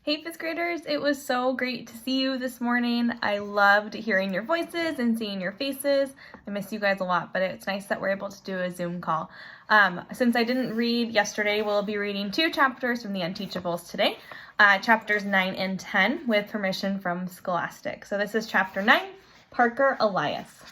Hey fifth graders, it was so great to see you this morning. I loved hearing your voices and seeing your faces. I miss you guys a lot, but it's nice that we're able to do a Zoom call. Since I didn't read yesterday, we'll be reading 2 chapters from the Unteachables today, chapters 9 and 10 with permission from Scholastic. So this is chapter 9, Parker Elias.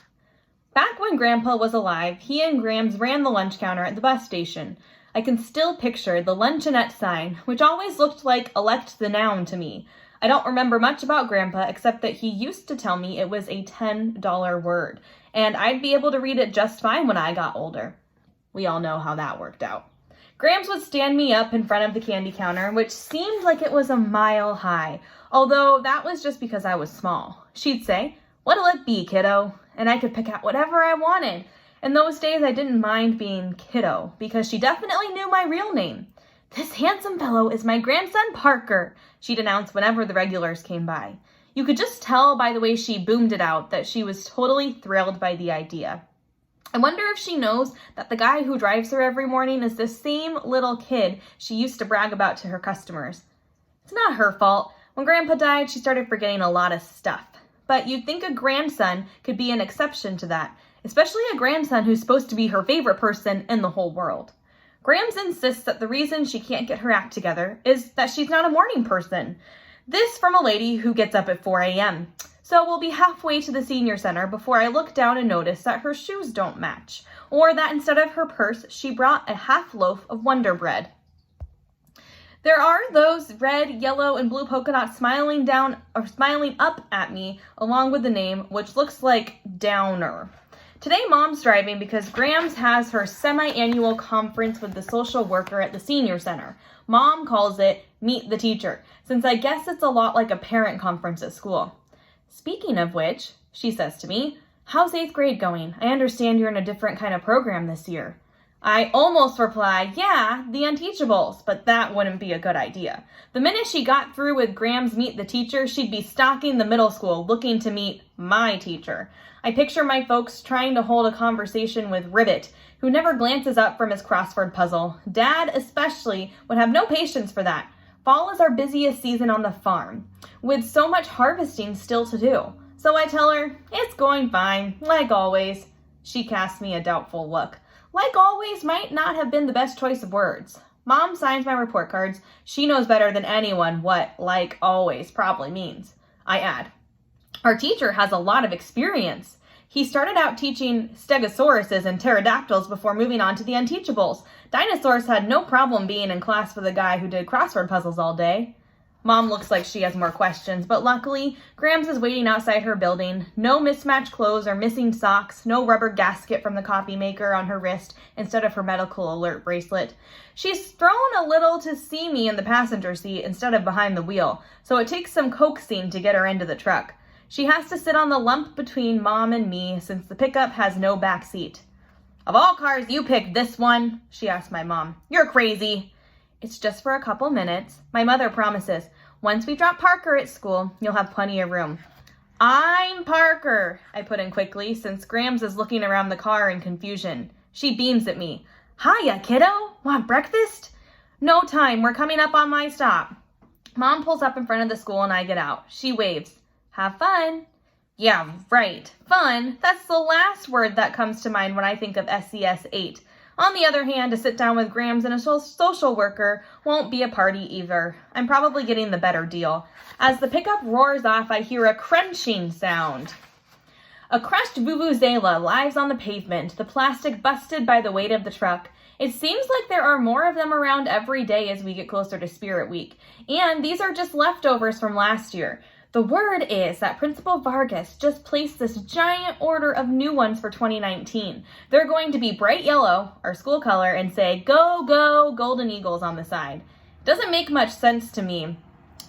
Back when Grandpa was alive, he and Grams ran the lunch counter at the bus station. I can still picture the luncheonette sign, which always looked like elect the noun to me. I don't remember much about Grandpa except that he used to tell me it was a $10 word, and I'd be able to read it just fine when I got older. We all know how that worked out. Grams would stand me up in front of the candy counter, which seemed like it was a mile high, although that was just because I was small. She'd say, "What'll it be, kiddo?" And I could pick out whatever I wanted. In those days, I didn't mind being kiddo because she definitely knew my real name. "This handsome fellow is my grandson, Parker," she'd announce whenever the regulars came by. You could just tell by the way she boomed it out that she was totally thrilled by the idea. I wonder if she knows that the guy who drives her every morning is the same little kid she used to brag about to her customers. It's not her fault. When Grandpa died, she started forgetting a lot of stuff. But you'd think a grandson could be an exception to that, especially a grandson who's supposed to be her favorite person in the whole world. Grams insists that the reason she can't get her act together is that she's not a morning person. This from a lady who gets up at 4 a.m. So we'll be halfway to the senior center before I look down and notice that her shoes don't match, or that instead of her purse, she brought a half loaf of Wonder Bread. There are those red, yellow, and blue polka dots smiling up at me along with the name, which looks like Downer. Today, Mom's driving because Grams has her semi-annual conference with the social worker at the senior center. Mom calls it Meet the Teacher, since I guess it's a lot like a parent conference at school. "Speaking of which," she says to me, "how's 8th grade going? I understand you're in a different kind of program this year." I almost reply, "Yeah, the Unteachables," but that wouldn't be a good idea. The minute she got through with Grams Meet the Teacher, she'd be stalking the middle school looking to meet my teacher. I picture my folks trying to hold a conversation with Ribbit, who never glances up from his crossword puzzle. Dad, especially, would have no patience for that. Fall is our busiest season on the farm, with so much harvesting still to do. So I tell her, "It's going fine, like always." She casts me a doubtful look. Like always might not have been the best choice of words. Mom signs my report cards. She knows better than anyone what like always probably means. I add, "Our teacher has a lot of experience. He started out teaching stegosauruses and pterodactyls before moving on to the Unteachables. Dinosaurs had no problem being in class with a guy who did crossword puzzles all day." Mom looks like she has more questions, but luckily, Grams is waiting outside her building. No mismatched clothes or missing socks, no rubber gasket from the coffee maker on her wrist instead of her medical alert bracelet. She's thrown a little to see me in the passenger seat instead of behind the wheel, so it takes some coaxing to get her into the truck. She has to sit on the lump between Mom and me since the pickup has no back seat. "Of all cars, you picked this one?" she asked my mom. "You're crazy." "It's just for a couple minutes. My mother promises. Once we drop Parker at school, you'll have plenty of room." "I'm Parker," I put in quickly since Grams is looking around the car in confusion. She beams at me. "Hiya, kiddo. Want breakfast?" "No time. We're coming up on my stop." Mom pulls up in front of the school and I get out. She waves. "Have fun." Yeah, right. Fun. That's the last word that comes to mind when I think of SCS 8. On the other hand, to sit down with Grams and a social worker won't be a party either. I'm probably getting the better deal. As the pickup roars off, I hear a crunching sound. A crushed vuvuzela lies on the pavement, the plastic busted by the weight of the truck. It seems like there are more of them around every day as we get closer to Spirit Week. And these are just leftovers from last year. The word is that Principal Vargas just placed this giant order of new ones for 2019. They're going to be bright yellow, our school color, and say, "Go, go, Golden Eagles" on the side. Doesn't make much sense to me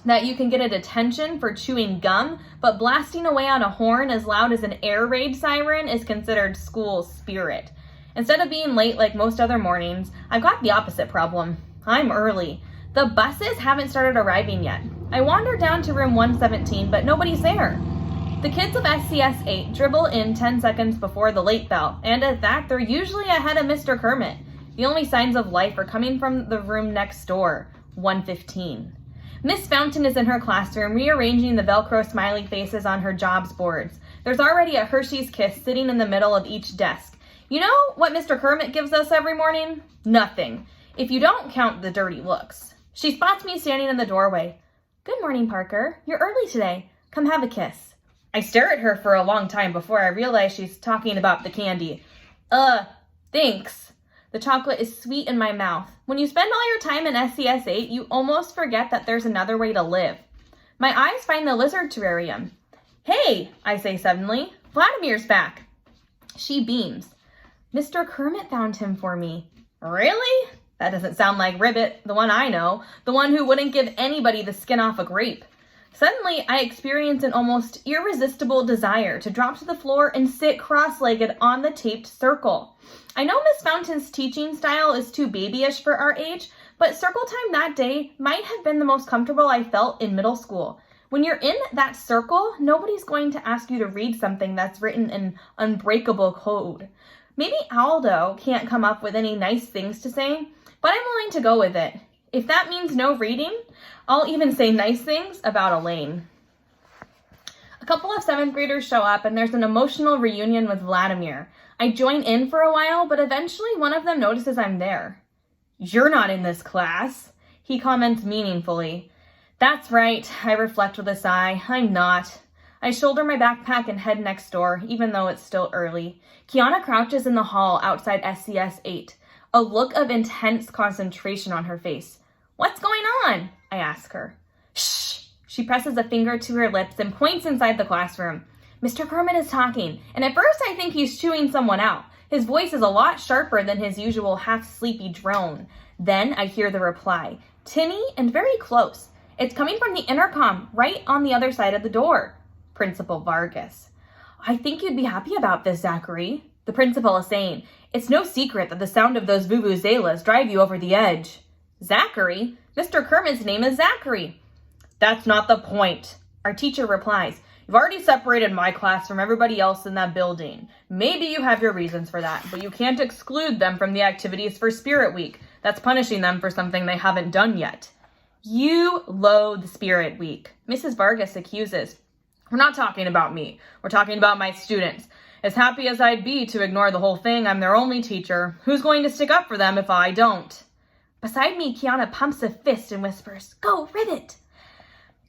that you can get a detention for chewing gum, but blasting away on a horn as loud as an air raid siren is considered school spirit. Instead of being late like most other mornings, I've got the opposite problem. I'm early. The buses haven't started arriving yet. I wander down to room 117, but nobody's there. The kids of SCS 8 dribble in 10 seconds before the late bell, and at that, they're usually ahead of Mr. Kermit. The only signs of life are coming from the room next door, 115. Miss Fountain is in her classroom rearranging the Velcro smiley faces on her jobs boards. There's already a Hershey's Kiss sitting in the middle of each desk. You know what Mr. Kermit gives us every morning? Nothing, if you don't count the dirty looks. She spots me standing in the doorway. Good morning, Parker. You're early today. Come have a kiss. I stare at her for a long time before I realize she's talking about the candy. Thanks. The chocolate is sweet in my mouth. When you spend all your time in SCS 8, you almost forget that there's another way to live. My eyes find the lizard terrarium. Hey, I say suddenly. Vladimir's back. She beams. Mr. Kermit found him for me. Really? That doesn't sound like Ribbit, the one I know, the one who wouldn't give anybody the skin off a grape. Suddenly, I experience an almost irresistible desire to drop to the floor and sit cross-legged on the taped circle. I know Miss Fountain's teaching style is too babyish for our age, but circle time that day might have been the most comfortable I felt in middle school. When you're in that circle, nobody's going to ask you to read something that's written in unbreakable code. Maybe Aldo can't come up with any nice things to say, but I'm willing to go with it. If that means no reading, I'll even say nice things about Elaine. A couple of 7th graders show up and there's an emotional reunion with Vladimir. I join in for a while, but eventually one of them notices I'm there. You're not in this class, he comments meaningfully. That's right, I reflect with a sigh. I'm not. I shoulder my backpack and head next door, even though it's still early. Kiana crouches in the hall outside SCS 8, a look of intense concentration on her face. What's going on? I ask her. Shh! She presses a finger to her lips and points inside the classroom. Mr. Kermit is talking, and at first I think he's chewing someone out. His voice is a lot sharper than his usual half-sleepy drone. Then I hear the reply, tinny and very close. It's coming from the intercom, right on the other side of the door. Principal Vargas. I think you'd be happy about this, Zachary. The principal is saying, it's no secret that the sound of those vuvuzelas drive you over the edge. Zachary? Mr. Kermit's name is Zachary. That's not the point. Our teacher replies, you've already separated my class from everybody else in that building. Maybe you have your reasons for that, but you can't exclude them from the activities for Spirit Week. That's punishing them for something they haven't done yet. You loathe Spirit Week, Mrs. Vargas accuses. We're not talking about me. We're talking about my students. As happy as I'd be to ignore the whole thing, I'm their only teacher. Who's going to stick up for them if I don't? Beside me, Kiana pumps a fist and whispers, Go, Ribbit!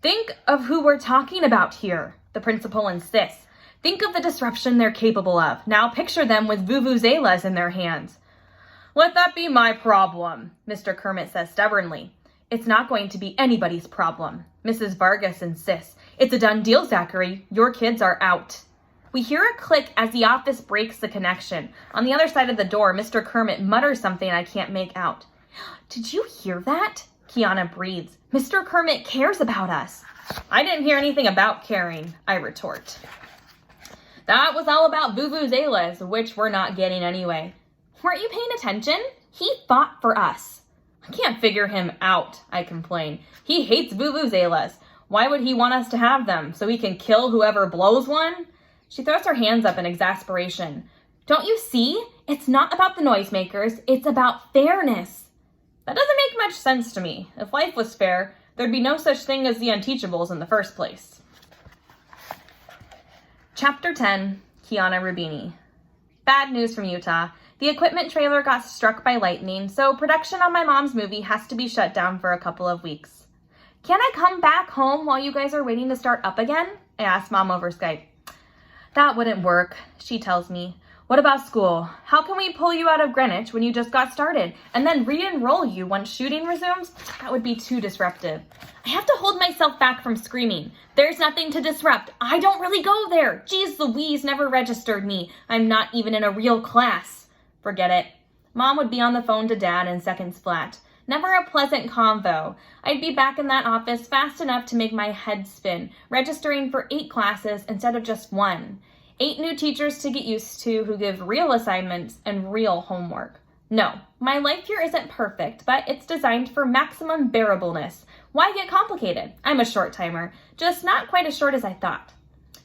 Think of who we're talking about here, the principal insists. Think of the disruption they're capable of. Now picture them with vuvuzelas in their hands. Let that be my problem, Mr. Kermit says stubbornly. It's not going to be anybody's problem, Mrs. Vargas insists. It's a done deal, Zachary. Your kids are out. We hear a click as the office breaks the connection. On the other side of the door, Mr. Kermit mutters something I can't make out. Did you hear that? Kiana breathes. Mr. Kermit cares about us. I didn't hear anything about caring, I retort. That was all about vuvuzelas, which we're not getting anyway. Weren't you paying attention? He fought for us. I can't figure him out, I complain. He hates vuvuzelas. Why would he want us to have them? So he can kill whoever blows one? She throws her hands up in exasperation. Don't you see? It's not about the noisemakers. It's about fairness. That doesn't make much sense to me. If life was fair, there'd be no such thing as the Unteachables in the first place. Chapter 10, Kiana Rubini. Bad news from Utah. The equipment trailer got struck by lightning, so production on my mom's movie has to be shut down for a couple of weeks. Can I come back home while you guys are waiting to start up again? I asked Mom over Skype. That wouldn't work, she tells me. What about school? How can we pull you out of Greenwich when you just got started and then re-enroll you once shooting resumes? That would be too disruptive. I have to hold myself back from screaming. There's nothing to disrupt. I don't really go there. Geez Louise never registered me. I'm not even in a real class. Forget it. Mom would be on the phone to Dad in seconds flat. Never a pleasant convo. I'd be back in that office fast enough to make my head spin, registering for 8 classes instead of just 1. 8 new teachers to get used to who give real assignments and real homework. No, my life here isn't perfect, but it's designed for maximum bearableness. Why get complicated? I'm a short timer, just not quite as short as I thought.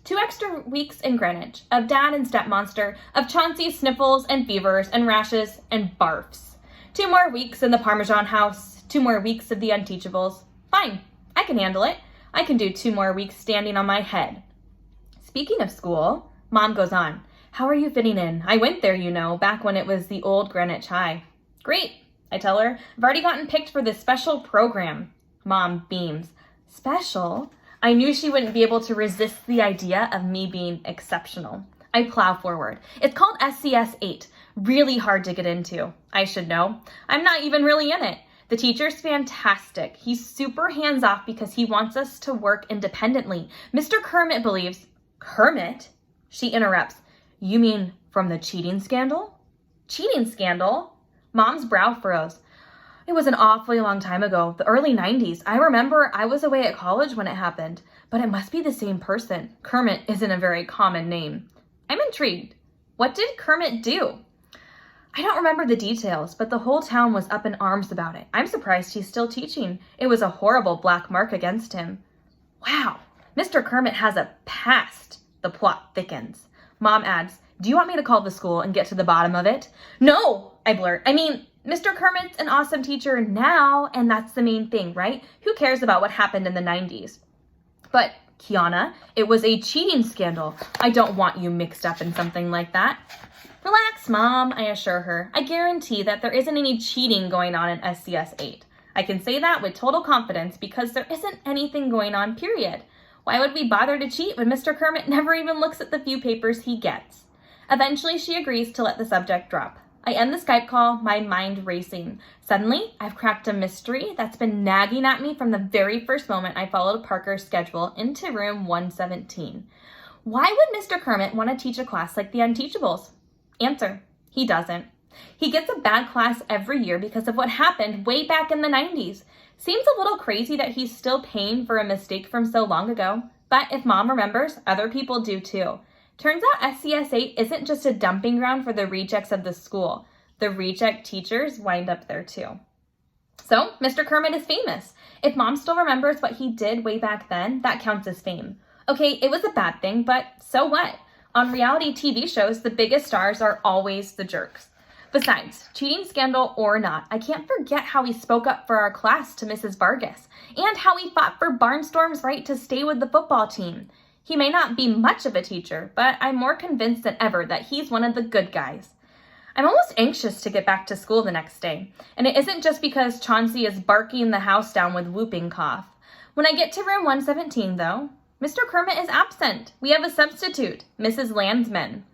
2 extra weeks in Greenwich, of Dad and Stepmonster, of Chauncey's sniffles and fevers and rashes and barfs. 2 more weeks in the Parmesan house, 2 more weeks of the Unteachables. Fine. I can handle it. I can do 2 more weeks standing on my head. Speaking of school, Mom goes on. How are you fitting in? I went there, back when it was the old Greenwich High. Great, I tell her. I've already gotten picked for this special program. Mom beams. Special? I knew she wouldn't be able to resist the idea of me being exceptional. I plow forward. It's called SCS 8. Really hard to get into. I should know. I'm not even really in it. The teacher's fantastic. He's super hands-off because he wants us to work independently. Mr. Kermit believes... Kermit? She interrupts. You mean from the cheating scandal? Cheating scandal? Mom's brow furrows. It was an awfully long time ago, the early 90s. I remember I was away at college when it happened, but it must be the same person. Kermit isn't a very common name. I'm intrigued. What did Kermit do? I don't remember the details, but the whole town was up in arms about it. I'm surprised he's still teaching. It was a horrible black mark against him. Wow, Mr. Kermit has a past. The plot thickens. Mom adds, do you want me to call the school and get to the bottom of it? No, I blurt. I mean, Mr. Kermit's an awesome teacher now, and that's the main thing, right? Who cares about what happened in the 90s? But, Kiana, it was a cheating scandal. I don't want you mixed up in something like that. Relax, Mom, I assure her. I guarantee that there isn't any cheating going on in SCS 8. I can say that with total confidence because there isn't anything going on, period. Why would we bother to cheat when Mr. Kermit never even looks at the few papers he gets? Eventually, she agrees to let the subject drop. I end the Skype call, my mind racing. Suddenly, I've cracked a mystery that's been nagging at me from the very first moment I followed Parker's schedule into room 117. Why would Mr. Kermit want to teach a class like the Unteachables? Answer, he doesn't. He gets a bad class every year because of what happened way back in the 90s. Seems a little crazy that he's still paying for a mistake from so long ago, but if Mom remembers, other people do too. Turns out SCS 8 isn't just a dumping ground for the rejects of the school. The reject teachers wind up there too. So, Mr. Kermit is famous. If Mom still remembers what he did way back then, that counts as fame. Okay, it was a bad thing, but so what? On reality TV shows, the biggest stars are always the jerks. Besides, cheating scandal or not, I can't forget how he spoke up for our class to Mrs. Vargas, and how he fought for Barnstorm's right to stay with the football team. He may not be much of a teacher, but I'm more convinced than ever that he's one of the good guys. I'm almost anxious to get back to school the next day, and it isn't just because Chauncey is barking the house down with whooping cough. When I get to room 117, though, Mr. Kermit is absent. We have a substitute, Mrs. Landsman.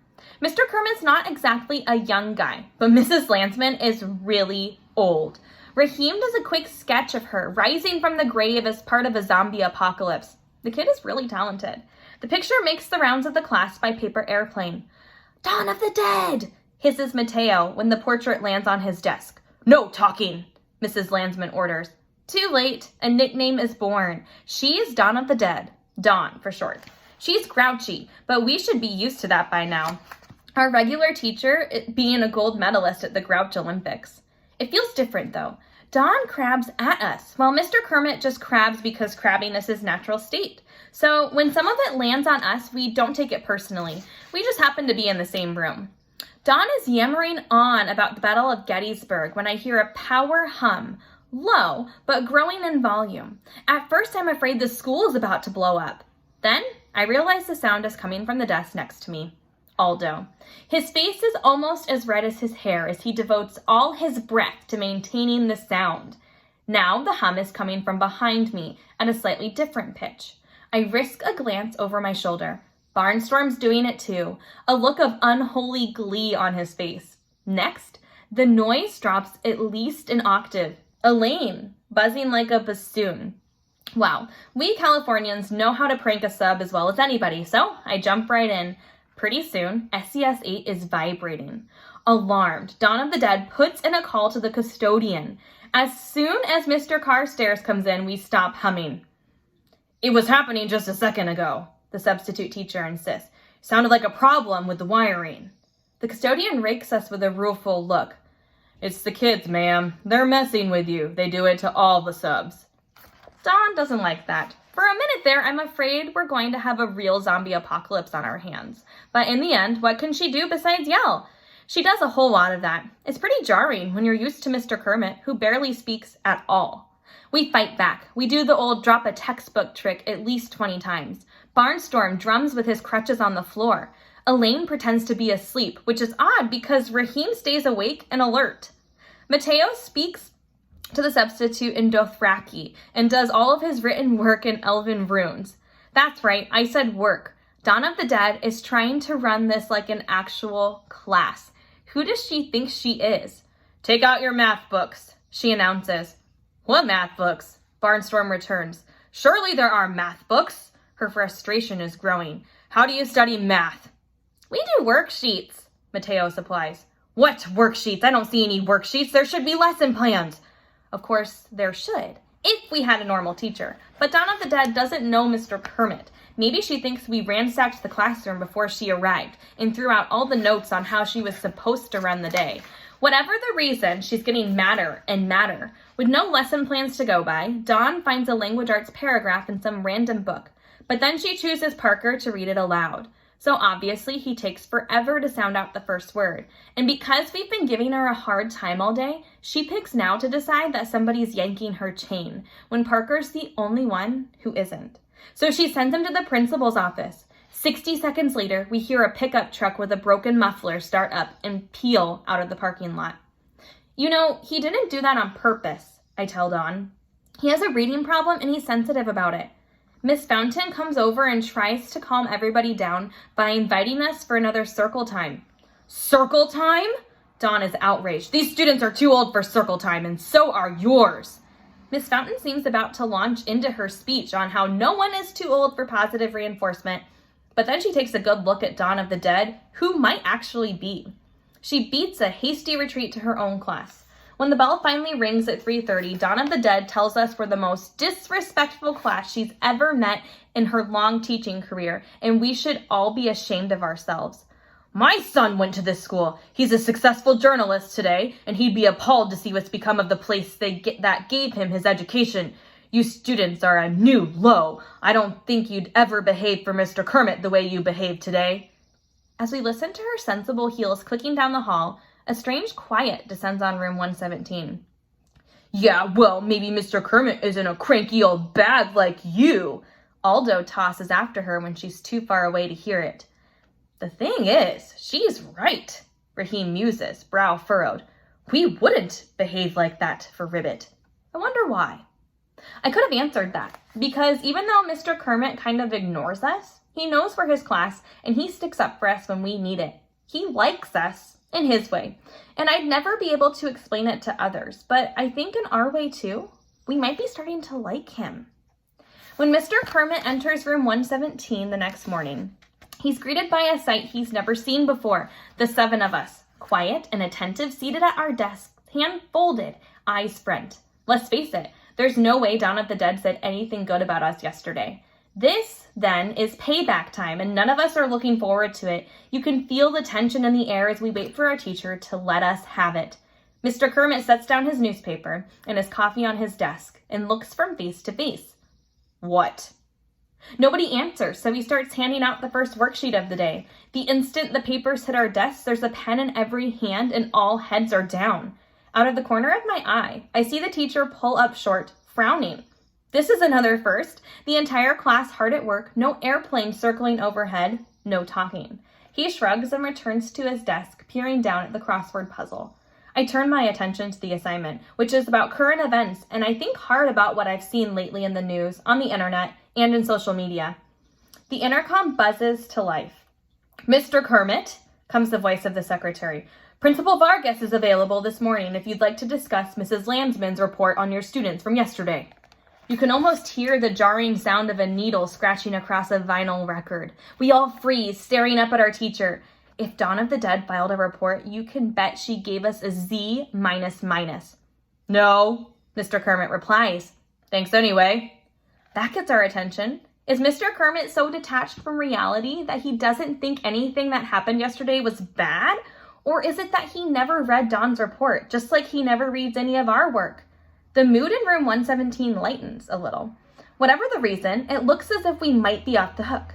Mr. Kermit's not exactly a young guy, but Mrs. Landsman is really old. Raheem does a quick sketch of her rising from the grave as part of a zombie apocalypse. The kid is really talented. The picture makes the rounds of the class by paper airplane. Dawn of the Dead, hisses Mateo when the portrait lands on his desk. No talking, Mrs. Landsman orders. Too late, a nickname is born. She is Dawn of the Dead. Dawn, for short. She's grouchy, but we should be used to that by now. Our regular teacher being a gold medalist at the Grouch Olympics. It feels different, though. Dawn crabs at us, while Mr. Kermit just crabs because crabbing is his natural state. So when some of it lands on us, we don't take it personally. We just happen to be in the same room. Dawn is yammering on about the Battle of Gettysburg when I hear a power hum, low, but growing in volume. At first, I'm afraid the school is about to blow up. Then, I realize the sound is coming from the desk next to me. Aldo. His face is almost as red as his hair as he devotes all his breath to maintaining the sound. Now the hum is coming from behind me at a slightly different pitch. I risk a glance over my shoulder. Barnstorm's doing it too, a look of unholy glee on his face. Next, the noise drops at least an octave. Elaine, buzzing like a bassoon. Wow, we Californians know how to prank a sub as well as anybody, so I jump right in. Pretty soon, SCS 8 is vibrating. Alarmed, Dawn of the Dead puts in a call to the custodian. As soon as Mr. Carstairs comes in, we stop humming. It was happening just a second ago, the substitute teacher insists. Sounded like a problem with the wiring. The custodian rakes us with a rueful look. It's the kids, ma'am. They're messing with you. They do it to all the subs. Dawn doesn't like that. For a minute there, I'm afraid we're going to have a real zombie apocalypse on our hands. But in the end, what can she do besides yell? She does a whole lot of that. It's pretty jarring when you're used to Mr. Kermit, who barely speaks at all. We fight back. We do the old drop a textbook trick at least 20 times. Barnstorm drums with his crutches on the floor. Elaine pretends to be asleep, which is odd because Raheem stays awake and alert. Mateo speaks to the substitute in Dothraki and does all of his written work in Elven runes. That's right, I said work. Dawn of the Dead is trying to run this like an actual class. Who does she think she is? Take out your math books, she announces. What math books? Barnstorm returns. Surely there are math books. Her frustration is growing. How do you study math? We do worksheets, Mateo supplies. What worksheets? I don't see any worksheets. There should be lesson plans. Of course, there should, if we had a normal teacher. But Dawn of the Dead doesn't know Mr. Kermit. Maybe she thinks we ransacked the classroom before she arrived and threw out all the notes on how she was supposed to run the day. Whatever the reason, she's getting madder and madder. With no lesson plans to go by, Dawn finds a language arts paragraph in some random book. But then she chooses Parker to read it aloud. So obviously he takes forever to sound out the first word. And because we've been giving her a hard time all day, she picks now to decide that somebody's yanking her chain, when Parker's the only one who isn't. So she sends him to the principal's office. 60 seconds later, we hear a pickup truck with a broken muffler start up and peel out of the parking lot. You know, he didn't do that on purpose, I tell Dawn. He has a reading problem and he's sensitive about it. Miss Fountain comes over and tries to calm everybody down by inviting us for another circle time. Circle time? Dawn is outraged. These students are too old for circle time, and so are yours. Miss Fountain seems about to launch into her speech on how no one is too old for positive reinforcement, but then she takes a good look at Dawn of the Dead, who might actually be. She beats a hasty retreat to her own class. When the bell finally rings at 3:30, Dawn of the Dead tells us we're the most disrespectful class she's ever met in her long teaching career, and we should all be ashamed of ourselves. My son went to this school. He's a successful journalist today, and he'd be appalled to see what's become of the place that gave him his education. You students are a new low. I don't think you'd ever behave for Mr. Kermit the way you behaved today. As we listen to her sensible heels clicking down the hall, a strange quiet descends on room 117. Yeah, well, maybe Mr. Kermit isn't a cranky old bag like you. Aldo tosses after her when she's too far away to hear it. The thing is, she's right, Raheem muses, brow furrowed. We wouldn't behave like that for Ribbit. I wonder why. I could have answered that, because even though Mr. Kermit kind of ignores us, he knows we're his class, and he sticks up for us when we need it. He likes us in his way, and I'd never be able to explain it to others, but I think in our way too, we might be starting to like him. When Mr. Kermit enters room 117 the next morning, he's greeted by a sight he's never seen before. The 7 of us, quiet and attentive, seated at our desks, hand folded, eyes front. Let's face it, there's no way Dawn of the Dead said anything good about us yesterday. This, then, is payback time, and none of us are looking forward to it. You can feel the tension in the air as we wait for our teacher to let us have it. Mr. Kermit sets down his newspaper and his coffee on his desk and looks from face to face. What? Nobody answers, so he starts handing out the first worksheet of the day. The instant the papers hit our desks, there's a pen in every hand and all heads are down. Out of the corner of my eye, I see the teacher pull up short, frowning. This is another first. The entire class hard at work, no airplane circling overhead, no talking. He shrugs and returns to his desk, peering down at the crossword puzzle. I turn my attention to the assignment, which is about current events, and I think hard about what I've seen lately in the news, on the internet, and in social media. The intercom buzzes to life. Mr. Kermit, comes the voice of the secretary. Principal Vargas is available this morning if you'd like to discuss Mrs. Landsman's report on your students from yesterday. You can almost hear the jarring sound of a needle scratching across a vinyl record. We all freeze, staring up at our teacher. If Dawn of the Dead filed a report, you can bet she gave us a Z minus minus. No, Mr. Kermit replies. Thanks anyway. That gets our attention. Is Mr. Kermit so detached from reality that he doesn't think anything that happened yesterday was bad? Or is it that he never read Dawn's report, just like he never reads any of our work? The mood in room 117 lightens a little. Whatever the reason, it looks as if we might be off the hook.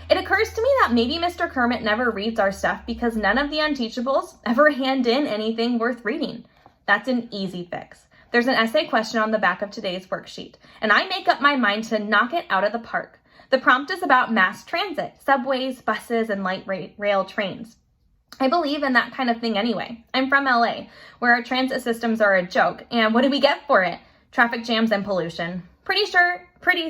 It occurs to me that maybe Mr. Kermit never reads our stuff because none of the Unteachables ever hand in anything worth reading. That's an easy fix. There's an essay question on the back of today's worksheet, and I make up my mind to knock it out of the park. The prompt is about mass transit, subways, buses, and light rail trains. I believe in that kind of thing anyway. I'm from LA, where our transit systems are a joke, and what do we get for it? Traffic jams and pollution. Pretty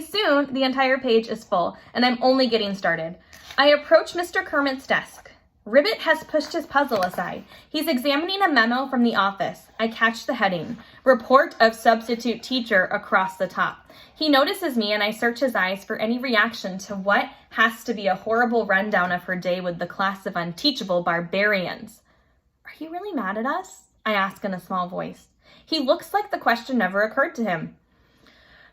soon the entire page is full, and I'm only getting started. I approach Mr. Kermit's desk. Ribbit has pushed his puzzle aside. He's examining a memo from the office. I catch the heading, Report of Substitute Teacher, across the top. He notices me, and I search his eyes for any reaction to what has to be a horrible rundown of her day with the class of unteachable barbarians. Are you really mad at us? I ask in a small voice. He looks like the question never occurred to him.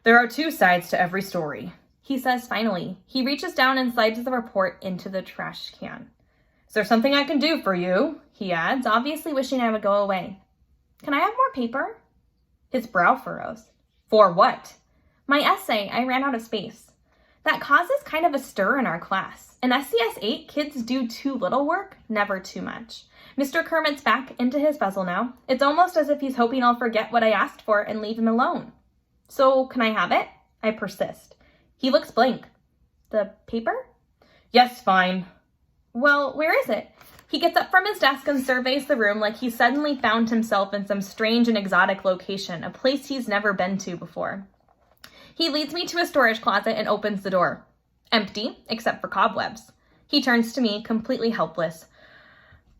There are two sides to every story, he says finally. He reaches down and slides the report into the trash can. Is there something I can do for you? He adds, obviously wishing I would go away. Can I have more paper? His brow furrows. For what? My essay. I ran out of space. That causes kind of a stir in our class. In SCS 8, kids do too little work, never too much. Mr. Kermit's back into his puzzle now. It's almost as if he's hoping I'll forget what I asked for and leave him alone. So, can I have it? I persist. He looks blank. The paper? Yes, fine. Well, where is it? He gets up from his desk and surveys the room like he suddenly found himself in some strange and exotic location, a place he's never been to before. He leads me to a storage closet and opens the door. Empty, except for cobwebs. He turns to me, completely helpless.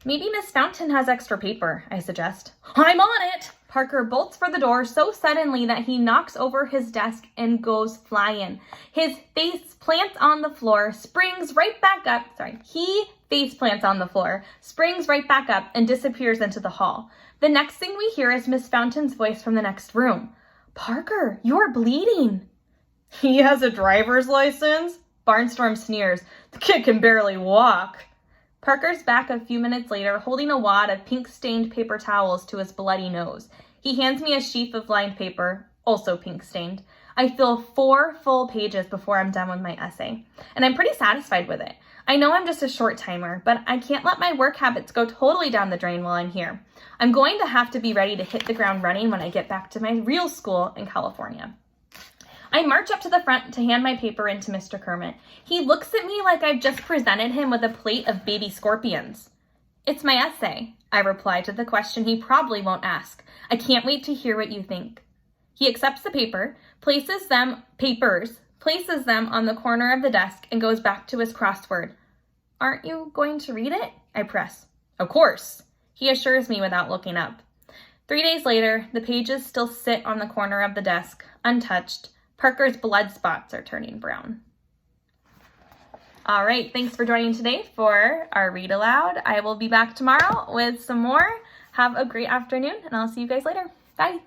Maybe Miss Fountain has extra paper, I suggest. I'm on it! Parker bolts for the door so suddenly that he knocks over his desk and goes flying. His face plants on the floor, springs right back up. He face plants on the floor, springs right back up, and disappears into the hall. The next thing we hear is Miss Fountain's voice from the next room. Parker, you're bleeding. He has a driver's license? Barnstorm sneers. The kid can barely walk. Parker's back a few minutes later, holding a wad of pink-stained paper towels to his bloody nose. He hands me a sheaf of lined paper, also pink-stained. I fill 4 full pages before I'm done with my essay, and I'm pretty satisfied with it. I know I'm just a short timer, but I can't let my work habits go totally down the drain while I'm here. I'm going to have to be ready to hit the ground running when I get back to my real school in California. I march up to the front to hand my paper in to Mr. Kermit. He looks at me like I've just presented him with a plate of baby scorpions. It's my essay, I reply to the question he probably won't ask. I can't wait to hear what you think. He accepts the paper, places them on the corner of the desk, and goes back to his crossword. Aren't you going to read it? I press. Of course, he assures me without looking up. 3 days later, the pages still sit on the corner of the desk, untouched. Parker's blood spots are turning brown. All right, thanks for joining today for our read aloud. I will be back tomorrow with some more. Have a great afternoon, and I'll see you guys later. Bye.